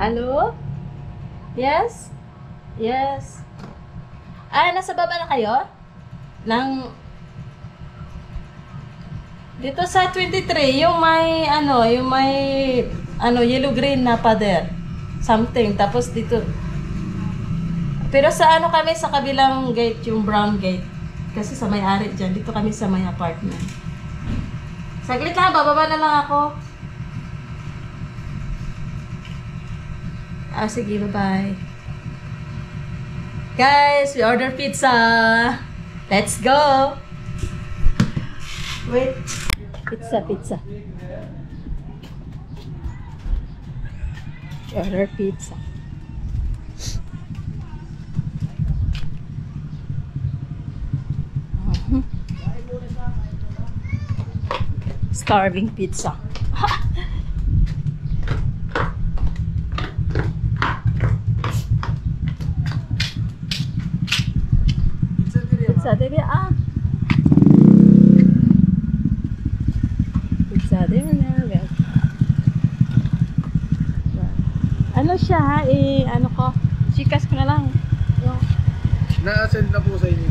Hello? Yes? Yes. Nasa baba na kayo? Dito sa 23, yung may yellow-green na pader. Something. Tapos dito. Pero sa kami sa kabilang gate, yung brown gate. Kasi sa may-ari dyan. Dito kami sa may apartment. Saglit lang, bababa na lang ako. Sige, bye-bye. Guys, we order pizza. Let's go. Wait. Pizza. We order pizza. Starving pizza. Pizza deh Pizza deh Ano siya ha? Ko? Chikas ko na lang. Na-send na po sa inyo.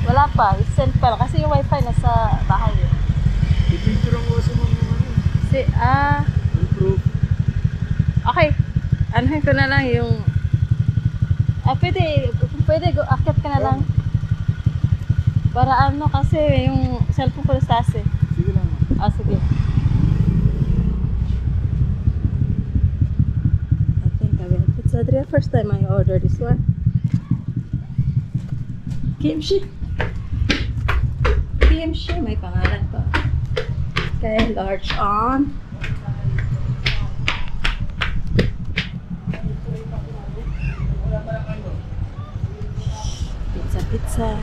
Wala pa. I-send pa lang. Kasi yung wifi nasa bahay. I-picture ang waso mo naman. Improve. Okay. Anuhin ko na lang yung... Pwede, akit ka na lang. Para kasi yung cellphone ko sa taas eh. Sige lang. Sige. I think I will. It's the first time I order this one. Kimchi, may pangalan pa. Okay, large on. Pizza.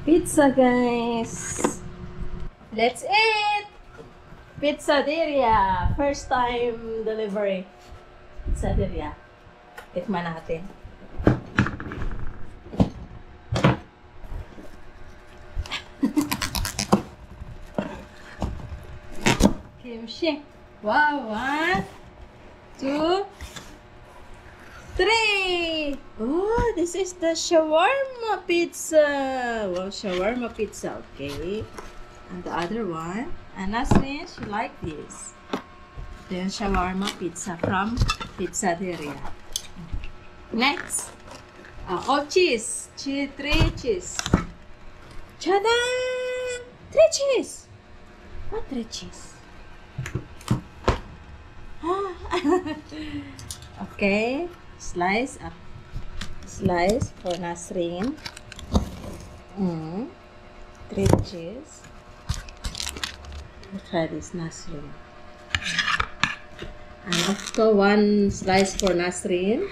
Pizza, guys. Let's eat. Pizzaderia. First time delivery. Pizzaderia. Tikman natin. Kimchi. Wow, 1, 2, 3. Oh, this is the shawarma pizza. Wow, shawarma pizza. Okay. And the other one. And Nasrin, she like this. The shawarma pizza from Pizzaderia. Next. Cheese. 3 cheese. Tada! 3 cheese. What 3 cheese? Okay. Slice for Nasrin. 3 cheese. Let's try this Nasrin. And also 1 slice for Nasrin.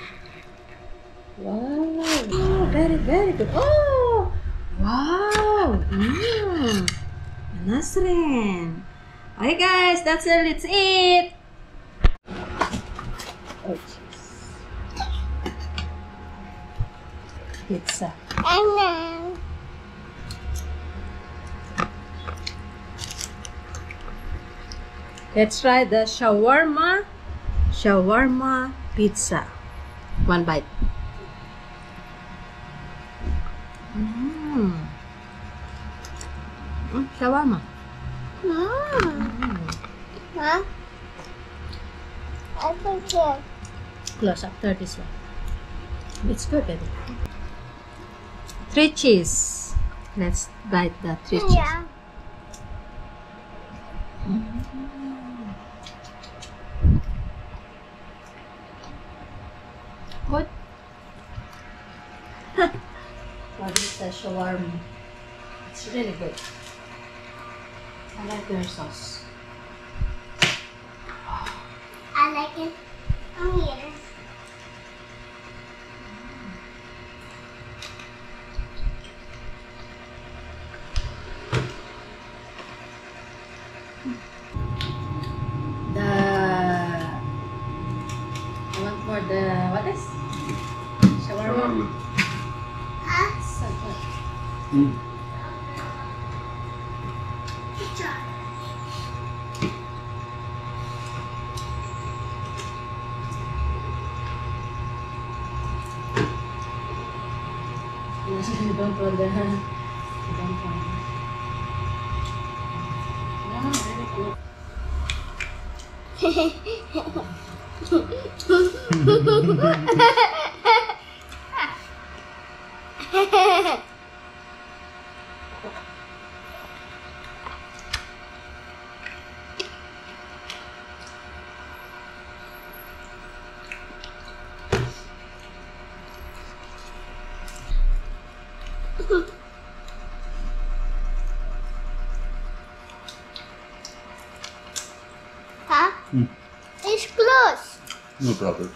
Wow. Oh, very, very good. Oh! Wow! Nasrin. Okay guys, that's it. Let's eat. Oh, jeez. Pizza. Let's try the shawarma pizza. 1 bite. Shawarma. Huh? I think so. Close after this one. It's good, baby. 3 cheese. Let's bite the 3 cheese. Yeah. Good. What is the shawarma? It's really good. I like their sauce. I like it. Come here. I want for the, what is? Shawarma. Huh? So good. Don't bother. Don't bother. Ah, very good. Huh? Hmm. It's closed. No problem.